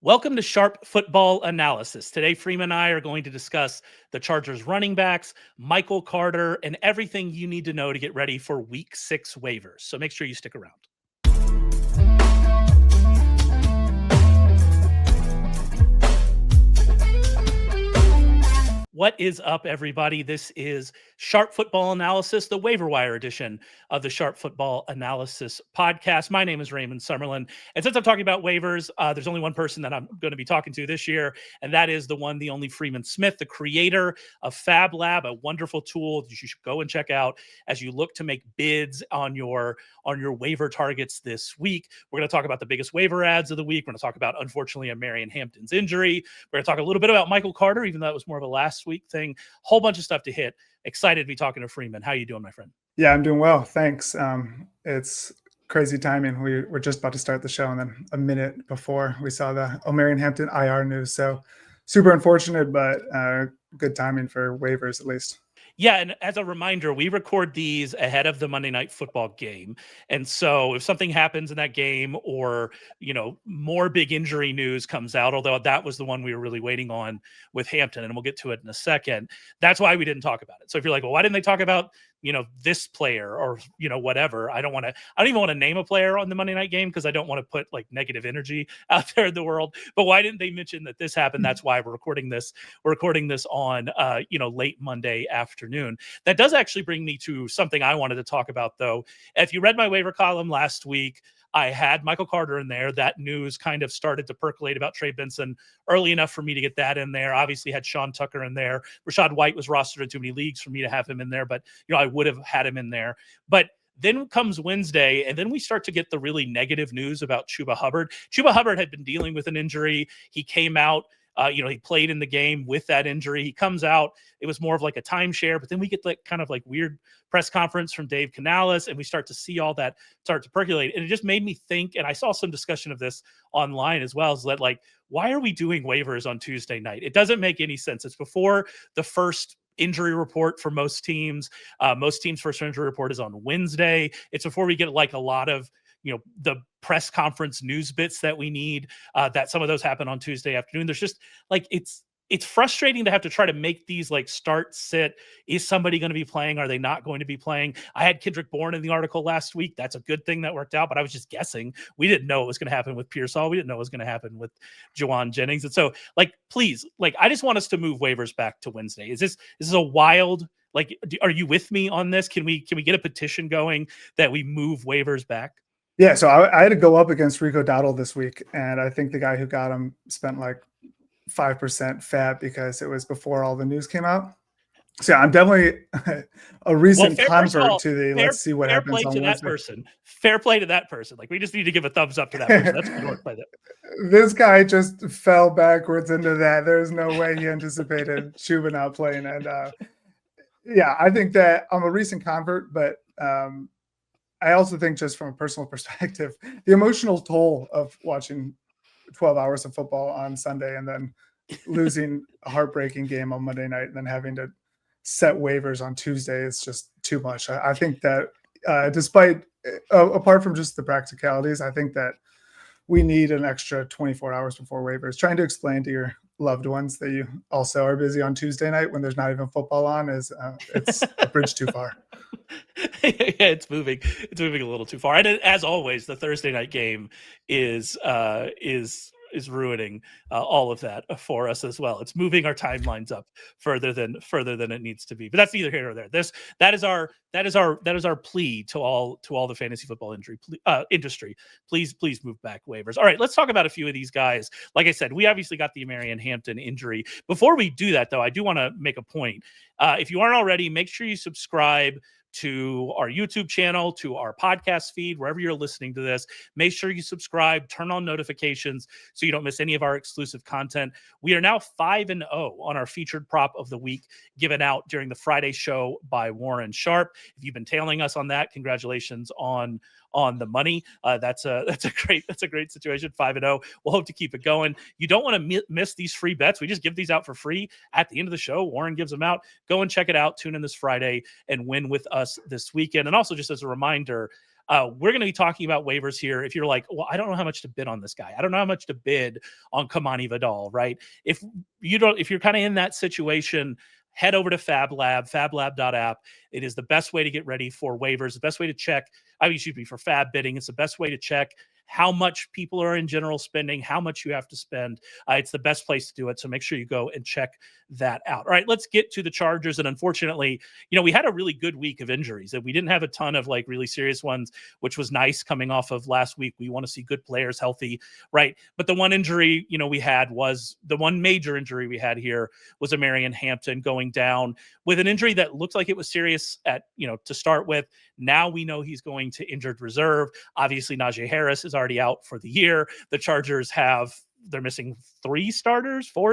Welcome to Sharp Football Analysis. Today, Freeman and I are going to discuss the Chargers running backs, Michael Carter, and everything you need to know to get ready for Week 6 waivers. So make sure you stick around. What is up, everybody? This is Sharp Football Analysis, the waiver wire edition of the Sharp Football Analysis podcast. My name is Raymond Summerlin. And since I'm talking about waivers, there's only one person that I'm going to be talking to this year, and that is the one, the only Freeman Smith, the creator of FAABLab, a wonderful tool that you should go and check out as you look to make bids on your waiver targets this week. We're going to talk about the biggest waiver ads of the week. We're going to talk about, unfortunately, Omari Hampton's injury. We're going to talk a little bit about Michael Carter, even though that was more of a last week thing. Whole bunch of stuff to hit. Excited to be talking to Freeman. How you doing, my friend? Yeah, I'm doing well. Thanks. It's crazy timing. We were just about to start the show, and then a minute before we saw the Omari Hampton IR news. So super unfortunate, but good timing for waivers at least. Yeah, and as a reminder, we record these ahead of the Monday Night Football game. And so if something happens in that game or, more big injury news comes out, although that was the one we were really waiting on with Hampton, and we'll get to it in a second, that's why we didn't talk about it. So if you're like, well, why didn't they talk about, this player or, whatever, I don't even want to name a player on the Monday night game because I don't want to put like negative energy out there in the world. But why didn't they mention that this happened? That's why we're recording this. We're recording this on, late Monday afternoon. That does actually bring me to something I wanted to talk about, though. If you read my waiver column last week, I had Michael Carter in there. That news kind of started to percolate about Trey Benson early enough for me to get that in there. Obviously had Sean Tucker in there. Rashad White was rostered in too many leagues for me to have him in there, but I would have had him in there. But then comes Wednesday, and then we start to get the really negative news about Chuba Hubbard. Chuba Hubbard had been dealing with an injury. He came out. He played in the game with that injury. He comes out. It was more of like a timeshare, but then we get like kind of like weird press conference from Dave Canales, and we start to see all that start to percolate. And it just made me think, and I saw some discussion of this online as well, is that like, why are we doing waivers on Tuesday night? It doesn't make any sense. It's before the first injury report for most teams. Most teams' first injury report is on Wednesday. It's before we get like a lot of the press conference news bits that we need, that some of those happen on Tuesday afternoon. There's just like, it's frustrating to have to try to make these like start, sit. Is somebody going to be playing? Are they not going to be playing? I had Kendrick Bourne in the article last week. That's a good thing that worked out, but I was just guessing. We didn't know what was going to happen with Pearsall. We didn't know what was going to happen with Juwan Jennings. And so like, please, like, I just want us to move waivers back to Wednesday. Is this a wild, like, are you with me on this? Can we get a petition going that we move waivers back? Yeah, so I had to go up against Rico Dowdle this week, and I think the guy who got him spent like 5% FAAB because it was before all the news came out. So yeah, I'm definitely a recent convert to the let's see what happens on Wednesday. Fair play to that person. Like, we just need to give a thumbs up to that person. That's what play that. This guy just fell backwards into that. There's no way he anticipated Chuba not playing. And yeah, I think that I'm a recent convert, but I also think, just from a personal perspective, the emotional toll of watching 12 hours of football on Sunday and then losing a heartbreaking game on Monday night and then having to set waivers on Tuesday is just too much. I think that despite, apart from just the practicalities, I think that we need an extra 24 hours before waivers. Trying to explain to your loved ones that you also are busy on Tuesday night when there's not even football on is it's a bridge too far. Yeah, it's moving a little too far. And as always, the Thursday night game is ruining all of that for us as well. It's moving our timelines up further than it needs to be. But that's neither here nor there. That is our plea to all the fantasy football industry. Please move back waivers. All right, let's talk about a few of these guys. Like I said, we obviously got the Omari Hampton injury. Before we do that, though, I do want to make a point. If you aren't already, make sure you subscribe to our YouTube channel, to our podcast feed, wherever you're listening to this. Make sure you subscribe, turn on notifications so you don't miss any of our exclusive content. We are now 5-0 on our featured prop of the week given out during the Friday show by Warren Sharp. If you've been tailing us on that, congratulations on the money. That's a great situation. 5-0. We'll hope to keep it going. You don't want to miss these free bets. We just give these out for free at the end of the show. Warren gives them out. Go and check it out. Tune in this Friday and win with us this weekend. And also, just as a reminder, We're going to be talking about waivers here. If you're like, well, I don't know how much to bid on this guy. I don't know how much to bid on Kimani Vidal, right? If you're kind of in that situation, head over to FAABLab, FAABLab.app. It is the best way to get ready for waivers, the best way to check. For FAAB bidding. It's the best way to check how much people are in general spending, how much you have to spend. It's the best place to do it. So make sure you go and check that out. All right, let's get to the Chargers. And unfortunately, we had a really good week of injuries. We didn't have a ton of like really serious ones, which was nice coming off of last week. We want to see good players healthy, right? But the one injury, we had was the one major injury we had here was Omari Hampton going down with an injury that looked like it was serious to start with. Now we know he's going to injured reserve. Obviously, Najee Harris is already out for the year. The Chargers they're missing 4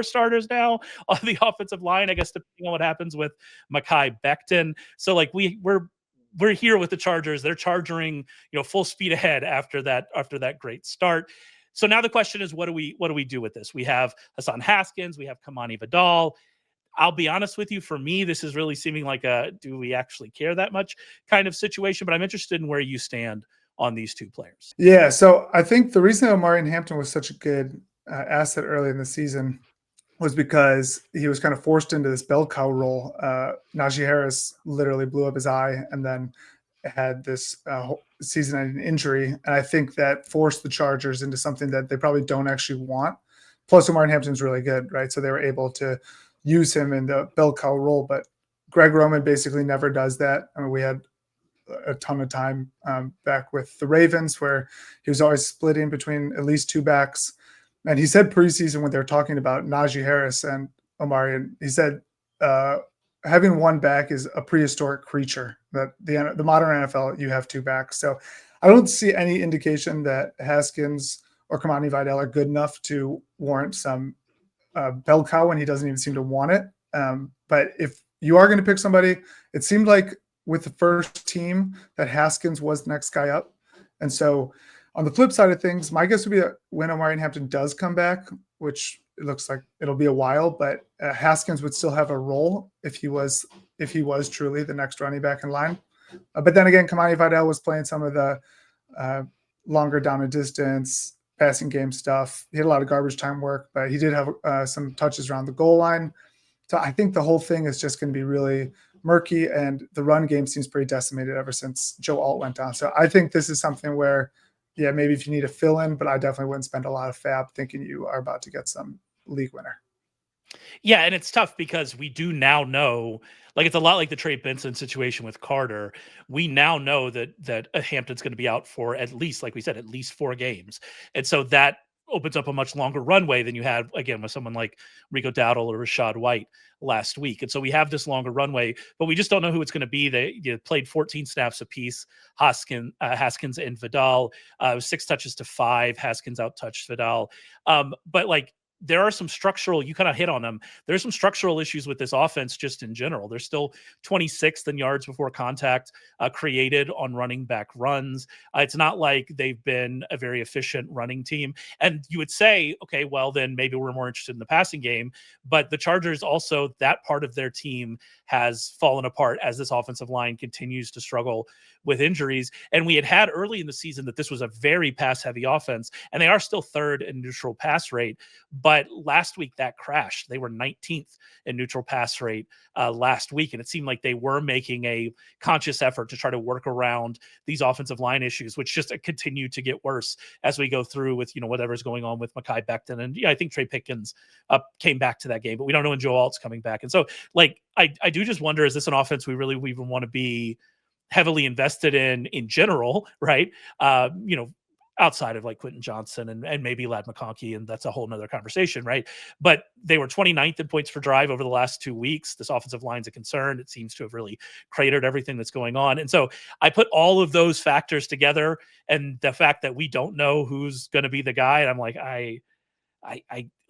starters now on the offensive line, I guess, depending on what happens with Mekhi Becton. So like we're here with the Chargers. They're charging, full speed ahead after that great start. So now the question is, what do we do with this? We have Hassan Haskins, we have Kimani Vidal. I'll be honest with you, for me, this is really seeming like do we actually care that much kind of situation, but I'm interested in where you stand on these two players. Yeah, so I think the reason Omari Hampton was such a good asset early in the season was because he was kind of forced into this bell cow role. Najee Harris literally blew up his eye and then had this season-ending injury, and I think that forced the Chargers into something that they probably don't actually want. Plus, Omari Hampton's really good, right? So they were able to use him in the bell cow role, but Greg Roman basically never does that. I mean, we had a ton of time back with the Ravens where he was always splitting between at least two backs. And he said preseason when they were talking about Najee Harris and Omari, he said having one back is a prehistoric creature, that the modern NFL, you have two backs. So I don't see any indication that Haskins or Kimani Vidal are good enough to warrant some bell cow when he doesn't even seem to want it. But if you are going to pick somebody, it seemed like with the first team that Haskins was the next guy up. And so on the flip side of things, my guess would be that when Omari Hampton does come back, which it looks like it'll be a while, but Haskins would still have a role if he was truly the next running back in line. But then again, Kimani Vidal was playing some of the longer down a distance, passing game stuff. He had a lot of garbage time work, but he did have some touches around the goal line. So I think the whole thing is just going to be really murky, and the run game seems pretty decimated ever since Joe Alt went down. So I think this is something where, yeah, maybe if you need a fill-in, but I definitely wouldn't spend a lot of FAAB thinking you are about to get some league winner. Yeah, and it's tough because we do now know, like it's a lot like the Trey Benson situation with Carter. We now know that Hampton's going to be out for at least, like we said, at least 4 games. And so that opens up a much longer runway than you had, again, with someone like Rico Dowdle or Rachaad White last week. And so we have this longer runway, but we just don't know who it's going to be. They played 14 snaps apiece, Haskins and Vidal. 6 touches to 5. Haskins out-touched Vidal. But like, there are some structural, you kind of hit on them. There's some structural issues with this offense just in general. They're still 26th in yards before contact created on running back runs. It's not like they've been a very efficient running team. And you would say, okay, well, then maybe we're more interested in the passing game. But the Chargers also, that part of their team has fallen apart as this offensive line continues to struggle with injuries. And we had early in the season that this was a very pass-heavy offense, and they are still 3rd in neutral pass rate. But last week that crashed. They were 19th in neutral pass rate last week. And it seemed like they were making a conscious effort to try to work around these offensive line issues, which just continue to get worse as we go through with, whatever's going on with Mekhi Becton. And I think Trey Pickens came back to that game, but we don't know when Joe Alt's coming back. And so like, I do just wonder, is this an offense we even want to be heavily invested in general, right? Outside of like Quentin Johnson and maybe Ladd McConkey, and that's a whole nother conversation, right? But they were 29th in points per drive over the last 2 weeks. This offensive line's a concern. It seems to have really cratered everything that's going on. And so I put all of those factors together, and the fact that we don't know who's going to be the guy, and I'm like, I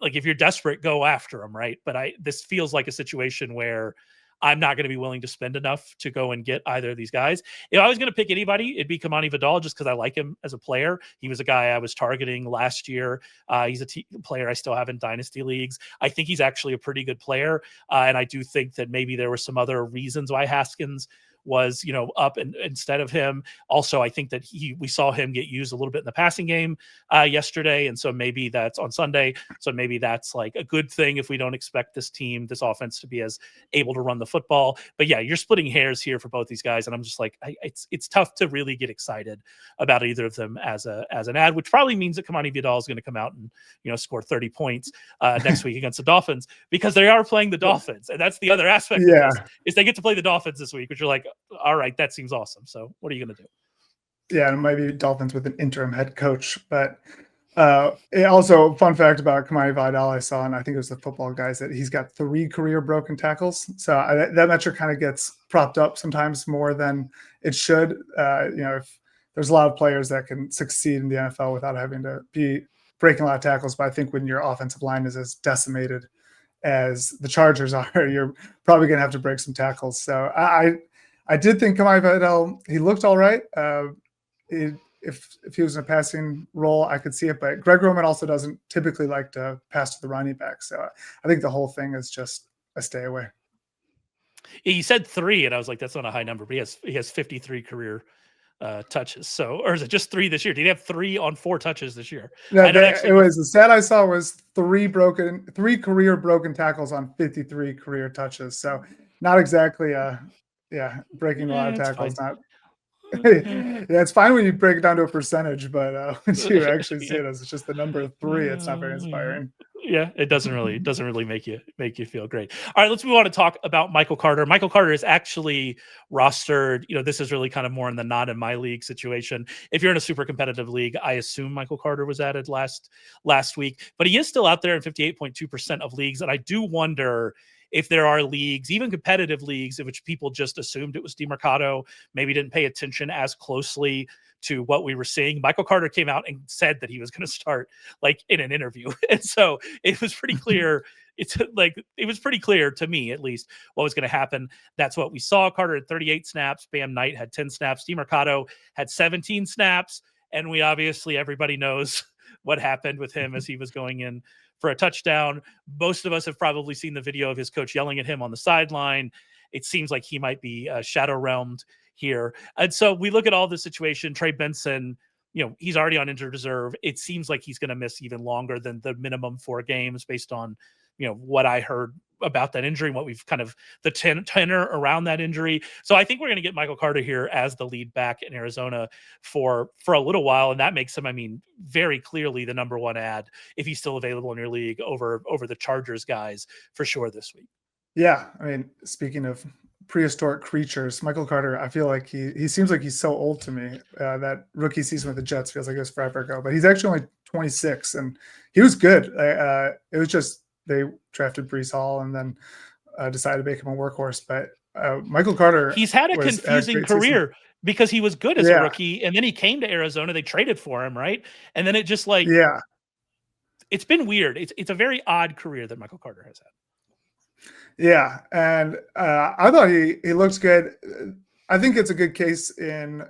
like, if you're desperate, go after him, right? But this feels like a situation where I'm not going to be willing to spend enough to go and get either of these guys. If I was going to pick anybody, it'd be Kimani Vidal, just because I like him as a player. He was a guy I was targeting last year. He's a player I still have in dynasty leagues. I think he's actually a pretty good player. And I do think that maybe there were some other reasons why Haskins was, up and instead of him. Also, I think that we saw him get used a little bit in the passing game yesterday. And so maybe that's on Sunday. So maybe that's like a good thing if we don't expect this offense to be as able to run the football. But yeah, you're splitting hairs here for both these guys. And I'm just like, it's tough to really get excited about either of them as an ad, which probably means that Kimani Vidal is going to come out and, score 30 points next week against the Dolphins, because they are playing the Dolphins. And that's the other aspect of this, is they get to play the Dolphins this week, which you're like, all right, that seems awesome. So what are you going to do? Yeah, and it might be Dolphins with an interim head coach. But also, fun fact about Omari Vidal, I saw, and I think it was the Football Guys, that he's got 3 career broken tackles. So that metric kind of gets propped up sometimes more than it should. If there's a lot of players that can succeed in the NFL without having to be breaking a lot of tackles, but I think when your offensive line is as decimated as the Chargers are, you're probably going to have to break some tackles. So I did think Omari Vidal, he looked all right. If he was in a passing role, I could see it. But Greg Roman also doesn't typically like to pass to the running back. So I think the whole thing is just a stay away. He said 3, and I was like, that's not a high number. But he has 53 career touches. So, or is it just 3 this year? Did he have 3 on 4 touches this year? No, it was the stat I saw was 3 career broken tackles on 53 career touches. So not exactly breaking a lot of tackles. Fine. Yeah, it's fine when you break it down to a percentage, but when you actually see it as it's just the number of 3, it's not very inspiring. Yeah, it doesn't really make you feel great. All right, let's move on to talk about Michael Carter. Michael Carter is actually rostered. This is really kind of more in the not in my league situation. If you're in a super competitive league, I assume Michael Carter was added last week, but he is still out there in 58.2% of leagues. And I do wonder if there are leagues, even competitive leagues, in which people just assumed it was DeMarcado, maybe didn't pay attention as closely to what we were seeing. Michael Carter came out and said that he was going to start like in an interview. And so it was pretty clear. It was pretty clear to me, at least, what was going to happen. That's what we saw. Carter had 38 snaps. Bam Knight had 10 snaps. DeMarcado had 17 snaps. And everybody knows what happened with him as he was going in for a touchdown. Most of us have probably seen the video of his coach yelling at him on the sideline. It seems like he might be shadow realmed here. And so we look at all the situation. Trey Benson, he's already on injured reserve. It seems like he's going to miss even longer than the minimum 4 games based on, what I heard about that injury and what we've kind of the tenor around that injury. So I think we're going to get Michael Carter here as the lead back in Arizona for a little while. And that makes him, very clearly the number 1 ad, if he's still available in your league, over the Chargers guys for sure this week. Yeah. Speaking of prehistoric creatures, Michael Carter, I feel like he seems like he's so old to me. That rookie season with the Jets feels like it was forever ago, but he's actually only 26 and he was good. It was just, they drafted Breece Hall and then decided to make him a workhorse. But Michael Carter, he's had a confusing career because he was good as a rookie, and then he came to Arizona. They traded for him, right? And then it just it's been weird. It's a very odd career that Michael Carter has had. Yeah, and I thought he looks good. I think it's a good case in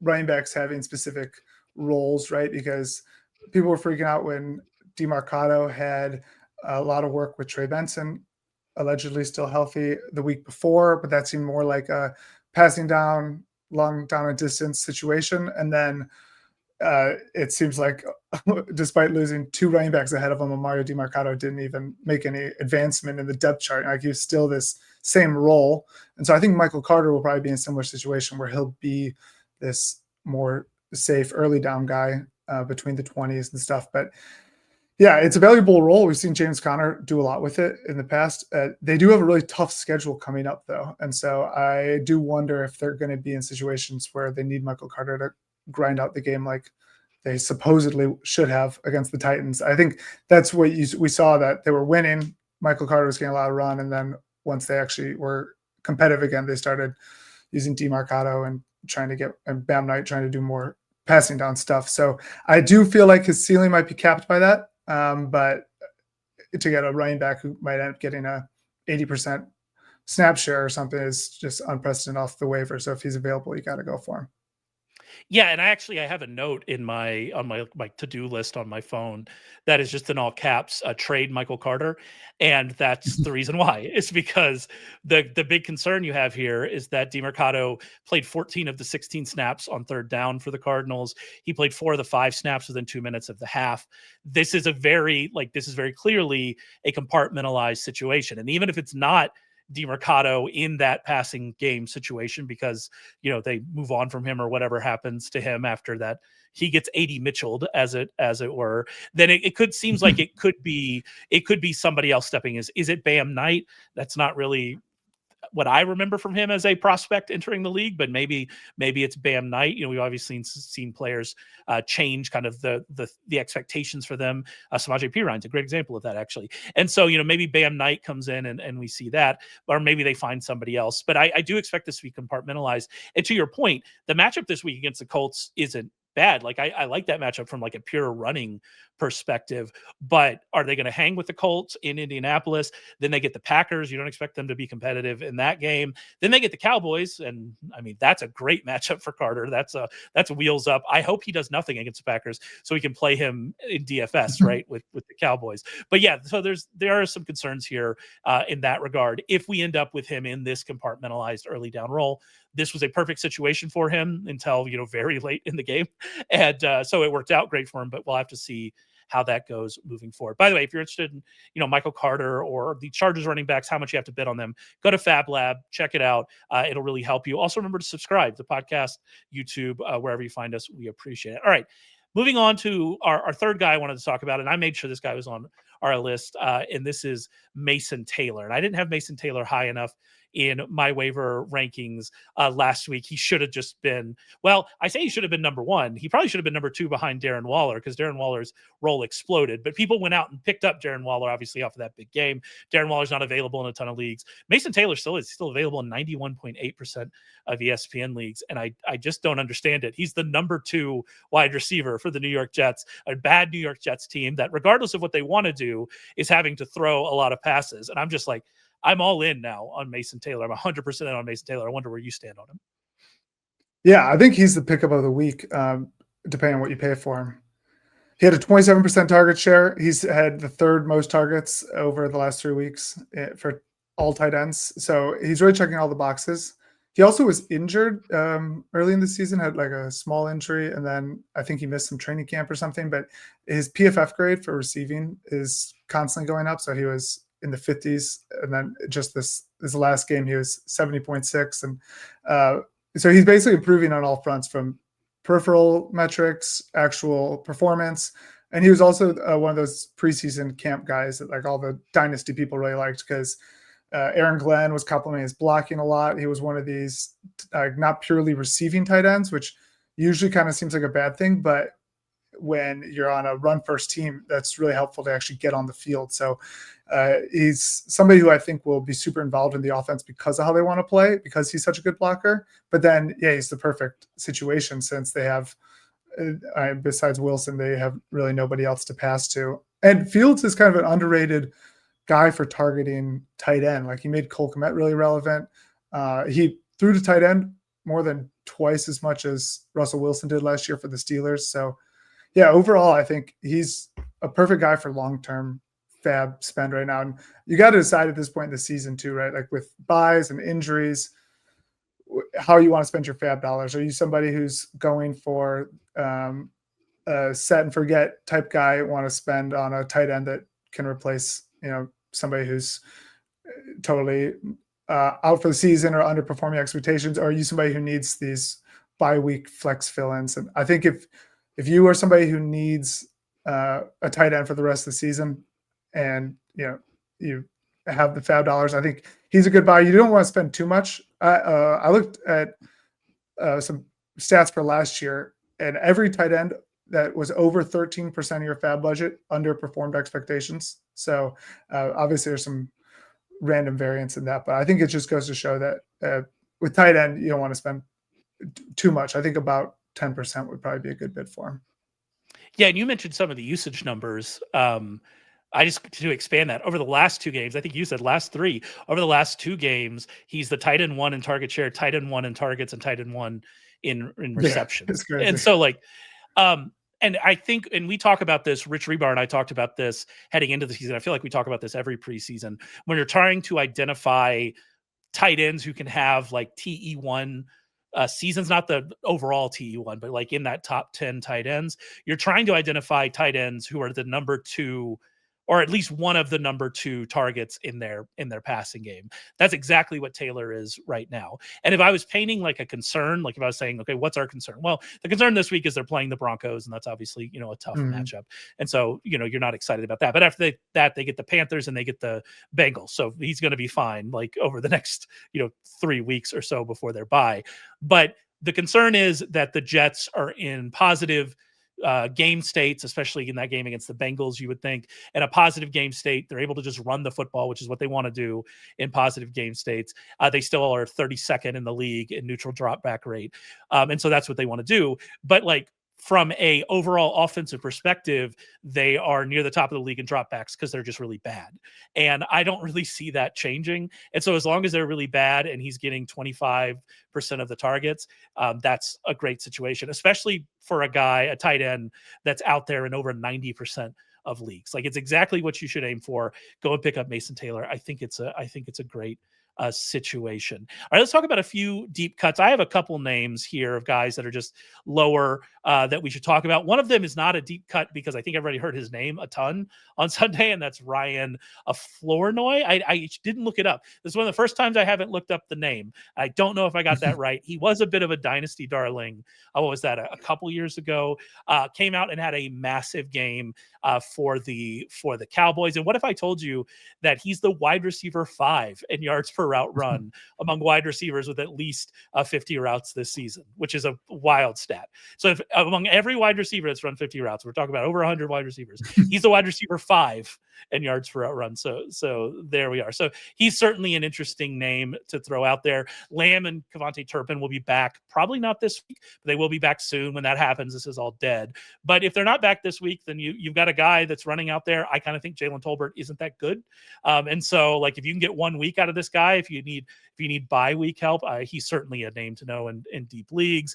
running backs having specific roles, right? Because people were freaking out when DeMarcado had a lot of work with Trey Benson, allegedly still healthy the week before, but that seemed more like a passing down, long down a distance situation. And then it seems like despite losing 2 running backs ahead of him, Mario DeMarcado didn't even make any advancement in the depth chart. Like, he was still this same role. And so I think Michael Carter will probably be in a similar situation where he'll be this more safe early down guy between the 20s and stuff. But yeah, it's a valuable role. We've seen James Conner do a lot with it in the past. They do have a really tough schedule coming up, though. And so I do wonder if they're going to be in situations where they need Michael Carter to grind out the game like they supposedly should have against the Titans. I think that's what we saw, that they were winning. Michael Carter was getting a lot of run. And then once they actually were competitive again, they started using DeMarcado and trying to get, and Bam Knight trying to do more passing down stuff. So I do feel like his ceiling might be capped by that. But to get a running back who might end up getting a 80% snap share or something is just unprecedented off the waiver. So if he's available, you got to go for him. Yeah, and I have a note in my to-do list on my phone that is just in all caps, trade Michael Carter, and that's the reason why. It's because the big concern you have here is that DeMercado played 14 of the 16 snaps on third down for the Cardinals. He played 4 of the 5 snaps within 2 minutes of the half. This is very clearly a compartmentalized situation, and even if it's not DeMercado in that passing game situation because they move on from him or whatever happens to him after that, he gets 80 Mitchelled as it were, then it could seems like it could be somebody else stepping. Is it Bam Knight? That's not really what I remember from him as a prospect entering the league, but maybe it's Bam Knight. We've obviously seen players change kind of the expectations for them. Samaje Perine is a great example of that, actually. And so, maybe Bam Knight comes in and we see that, or maybe they find somebody else. But I do expect this to be compartmentalized. And to your point, the matchup this week against the Colts isn't bad. Like I like that matchup from like a pure running perspective, but are they going to hang with the Colts in Indianapolis? Then they get the Packers. You don't expect them to be competitive in that game. Then they get the Cowboys. And I mean, that's a great matchup for Carter. That's wheels up. I hope he does nothing against the Packers so we can play him in DFS, right? with the Cowboys. But yeah, so there are some concerns here in that regard. If we end up with him in this compartmentalized early down role, this was a perfect situation for him until, very late in the game. And so it worked out great for him, but we'll have to see how that goes moving forward. By the way, if you're interested in, Michael Carter or the Chargers running backs, how much you have to bid on them, go to FAABLab, check it out. It'll really help you. Also remember to subscribe to the podcast, YouTube, wherever you find us. We appreciate it. All right. Moving on to our third guy I wanted to talk about, and I made sure this guy was on our list, and this is Mason Taylor. And I didn't have Mason Taylor high enough in my waiver rankings last week. He should have just been, I say he should have been number 1. He probably should have been number 2 behind Darren Waller because Darren Waller's role exploded. But people went out and picked up Darren Waller, obviously, off of that big game. Darren Waller's not available in a ton of leagues. Mason Taylor still available in 91.8% of ESPN leagues. And I just don't understand it. He's the number 2 wide receiver for the New York Jets, a bad New York Jets team that, regardless of what they want to do, is having to throw a lot of passes. And I'm just like, I'm all in now on Mason Taylor. I'm 100% in on Mason Taylor. I wonder where you stand on him. Yeah, I think he's the pickup of the week, depending on what you pay for him. He had a 27% target share. He's had the 3rd most targets over the last 3 weeks for all tight ends. So he's really checking all the boxes. He also was injured early in the season, had like a small injury, and then I think he missed some training camp or something. But his PFF grade for receiving is constantly going up. So he was in the 50s, and then just this last game he was 70.6, and so he's basically improving on all fronts, from peripheral metrics, actual performance, and he was also one of those preseason camp guys that like all the dynasty people really liked because Aaron Glenn was complimenting his blocking a lot. He was one of these not purely receiving tight ends, which usually kind of seems like a bad thing, but when you're on a run first team, that's really helpful to actually get on the field. So he's somebody who I think will be super involved in the offense because of how they want to play, because he's such a good blocker. But then, yeah, he's the perfect situation since they have, besides Wilson, they have really nobody else to pass to. And Fields is kind of an underrated guy for targeting tight end. Like, he made Cole Kmet really relevant. He threw to tight end more than twice as much as Russell Wilson did last year for the Steelers. So, yeah, overall, I think he's a perfect guy for long-term FAAB spend right now. And you got to decide at this point in the season too, right? Like with buys and injuries, how you want to spend your FAAB dollars. Are you somebody who's going for a set and forget type guy, want to spend on a tight end that can replace, somebody who's totally out for the season or underperforming expectations? Or are you somebody who needs these bye-week flex fill-ins? And I think if you are somebody who needs a tight end for the rest of the season and, you have the FAAB dollars, I think he's a good buy. You don't want to spend too much. I looked at some stats for last year, and every tight end that was over 13% of your FAAB budget underperformed expectations. So obviously there's some random variance in that, but I think it just goes to show that with tight end, you don't want to spend too much. I think about 10% would probably be a good bid for him. Yeah, and you mentioned some of the usage numbers. I just to expand that over the last 2 games, I think you said last 3. Over the last 2 games, he's the tight end 1 in target share, tight end 1 in targets, and tight end 1 in Yeah, receptions. it's crazy. And so like, and I think, and we talk about this, Rich Rebar and I talked about this heading into the season. I feel like we talk about this every preseason when you're trying to identify tight ends who can have like TE1 seasons, not the overall TE1, but like in that top 10 tight ends, you're trying to identify tight ends who are the number 2 or at least one of the number 2 targets in their passing game. That's exactly what Taylor is right now. And if I was painting like a concern, like if I was saying, okay, what's our concern? Well, the concern this week is they're playing the Broncos, and that's obviously, a tough matchup. And so, you're not excited about that. But after they get the Panthers and they get the Bengals. So he's going to be fine like over the next, 3 weeks or so before their bye. But the concern is that the Jets are in positive game states, especially in that game against the Bengals, you would think, in a positive game state, they're able to just run the football, which is what they want to do in positive game states. They still are 32nd in the league in neutral drop back rate. And so that's what they want to do. But like, from a overall offensive perspective, they are near the top of the league in dropbacks because they're just really bad. And I don't really see that changing. And so as long as they're really bad and he's getting 25% of the targets, that's a great situation, especially for a tight end that's out there in over 90% of leagues. Like, it's exactly what you should aim for. Go and pick up Mason Taylor. I think it's a great situation. All right, let's talk about a few deep cuts. I have a couple names here of guys that are just lower that we should talk about. One of them is not a deep cut because I think everybody heard his name a ton on Sunday, and that's Ryan Flournoy. I didn't look it up. This is one of the first times I haven't looked up the name. I don't know if I got that right. He was a bit of a dynasty darling. What was that? A couple years ago, came out and had a massive game for the Cowboys. And what if I told you that he's the wide receiver 5 in yards per route run among wide receivers with at least 50 routes this season, which is a wild stat. So if among every wide receiver that's run 50 routes, we're talking about over 100 wide receivers, he's the wide receiver 5 in yards per route run. So there we are. So he's certainly an interesting name to throw out there. Lamb and Kevontae Turpin will be back, probably not this week, but they will be back soon. When that happens, this is all dead. But if they're not back this week, then you've got a guy that's running out there. I kind of think Jalen Tolbert isn't that good. And so like, if you can get 1 week out of this guy, if you need bye week help, he's certainly a name to know in deep leagues.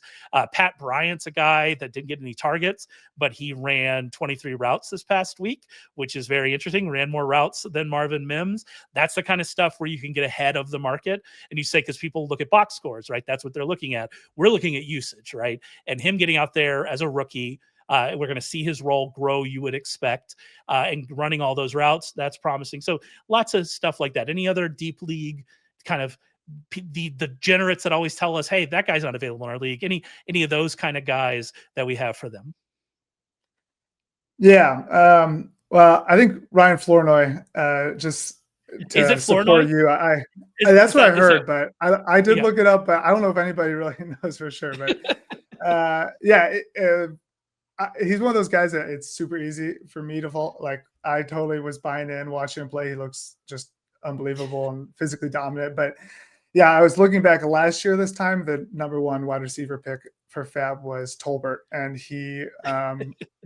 Pat Bryant's a guy that didn't get any targets, but he ran 23 routes this past week, which is very interesting. Ran more routes than Marvin Mims. That's the kind of stuff where you can get ahead of the market. And you say, because people look at box scores, right? That's what they're looking at. We're looking at usage, right? And him getting out there as a rookie, we're going to see his role grow, you would expect, and running all those routes. That's promising. So lots of stuff like that. Any other deep league kind of the degenerates that always tell us, hey, that guy's not available in our league? Any of those kind of guys that we have for them? Yeah. Well, I think Ryan Flournoy, just to support you. That's what I heard, but I did look it up, but I don't know if anybody really knows for sure. But he's one of those guys that it's super easy for me to fall. Like, I totally was buying in, watching him play. He looks just unbelievable and physically dominant. But yeah, I was looking back last year this time, the number 1 wide receiver pick for FAAB was Tolbert, and he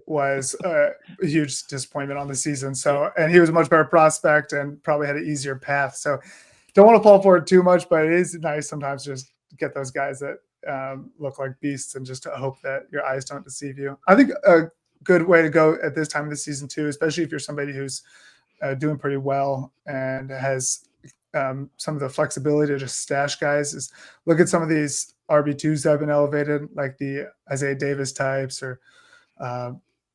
was a huge disappointment on the season. So, and he was a much better prospect and probably had an easier path. So don't want to fall for it too much, but it is nice sometimes just get those guys that look like beasts and just to hope that your eyes don't deceive you. I think a good way to go at this time of the season too, especially if you're somebody who's doing pretty well and has some of the flexibility to just stash guys, is look at some of these RB2s that have been elevated, like the Isaiah Davis types, or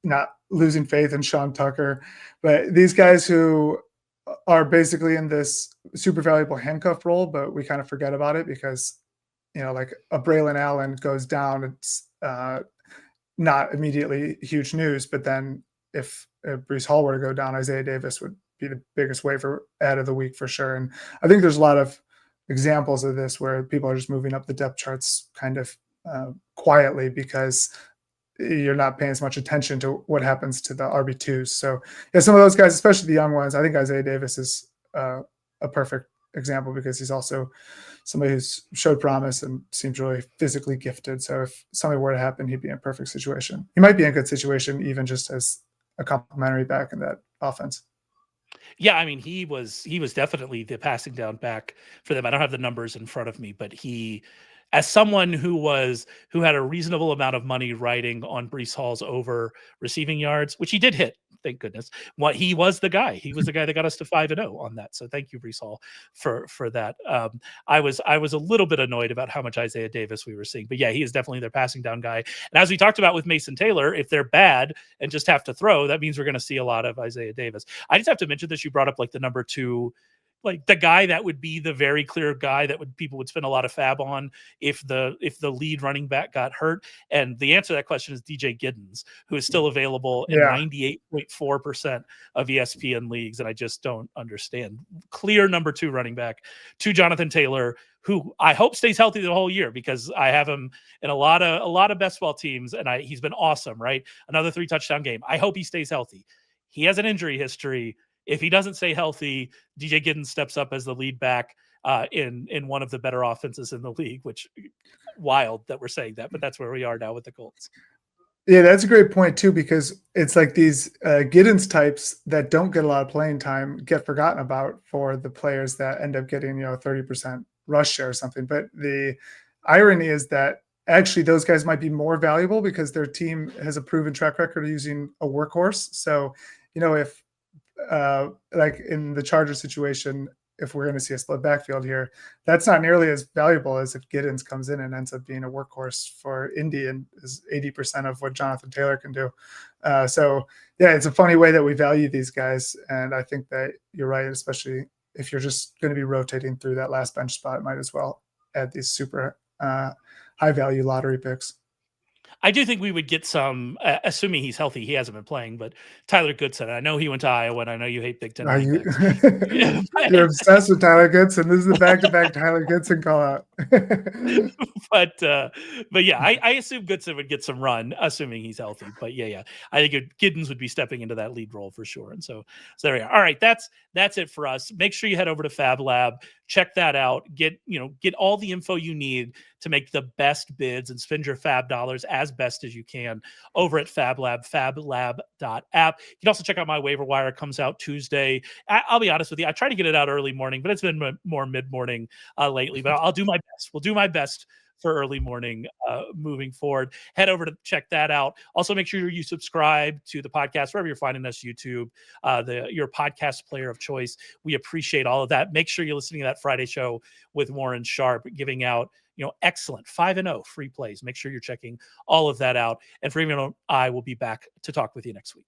not losing faith in Sean Tucker. But these guys who are basically in this super valuable handcuff role, but we kind of forget about it because, like a Braylon Allen goes down, it's not immediately huge news. But then if Breece Hall were to go down, Isaiah Davis would be the biggest waiver ad of the week for sure. And I think there's a lot of examples of this where people are just moving up the depth charts kind of quietly because you're not paying as much attention to what happens to the RB2s. So yeah, some of those guys, especially the young ones, I think Isaiah Davis is a perfect example because he's also somebody who's showed promise and seems really physically gifted. So if something were to happen, he'd be in a perfect situation. He might be in a good situation, even just as a complimentary back in that offense. Yeah, I mean, he was definitely the passing down back for them. I don't have the numbers in front of me, but he as someone who had a reasonable amount of money riding on Breece Hall's over receiving yards, which he did hit, thank goodness. He was the guy. He was the guy that got us to 5-0 on that. So thank you, Breece Hall, for that. I was a little bit annoyed about how much Isaiah Davis we were seeing, but yeah, he is definitely their passing down guy. And as we talked about with Mason Taylor, if they're bad and just have to throw, that means we're going to see a lot of Isaiah Davis. I just have to mention this. You brought up like the number 2, like the guy that would be the very clear guy that people would spend a lot of FAAB on if the lead running back got hurt. And the answer to that question is DJ Giddens, who is still available in 98.4% of ESPN leagues. And I just don't understand. Clear number 2 running back to Jonathan Taylor, who I hope stays healthy the whole year, because I have him in a lot of best ball teams, and he's been awesome, right? Another 3 touchdown game. I hope he stays healthy. He has an injury history. If he doesn't stay healthy, DJ Giddens steps up as the lead back in one of the better offenses in the league, which wild that we're saying that, but that's where we are now with the Colts. Yeah, that's a great point too, because it's like these Giddens types that don't get a lot of playing time get forgotten about for the players that end up getting, 30% rush share or something. But the irony is that actually those guys might be more valuable because their team has a proven track record of using a workhorse. So, if like in the Chargers situation, if we're going to see a split backfield here, that's not nearly as valuable as if Giddens comes in and ends up being a workhorse for Indy and is 80% of what Jonathan Taylor can do. So yeah, it's a funny way that we value these guys. And I think that you're right, especially if you're just going to be rotating through that last bench spot, might as well add these super high value lottery picks. I do think we would get some, assuming he's healthy. He hasn't been playing, but Tyler Goodson. I know he went to Iowa, and I know you hate Big Ten. You're obsessed with Tyler Goodson. This is the back-to-back Tyler Goodson call out. but yeah, I assume Goodson would get some run, assuming he's healthy. But yeah, I think Giddens would be stepping into that lead role for sure. And so there we are. All right, that's it for us. Make sure you head over to FAABLab, check that out. Get all the info you need to make the best bids and spend your FAAB dollars as best as you can over at FAABLab, FAABLab.app. You can also check out my waiver wire. It comes out Tuesday. I'll be honest with you, I try to get it out early morning, but it's been more mid-morning lately. But I'll do my best. We'll do my best for early morning moving forward. Head over to check that out. Also, make sure you subscribe to the podcast wherever you're finding us, YouTube, your podcast player of choice. We appreciate all of that. Make sure you're listening to that Friday show with Warren Sharp, giving out excellent 5-0 free plays. Make sure you're checking all of that out. And Freeman and I will be back to talk with you next week.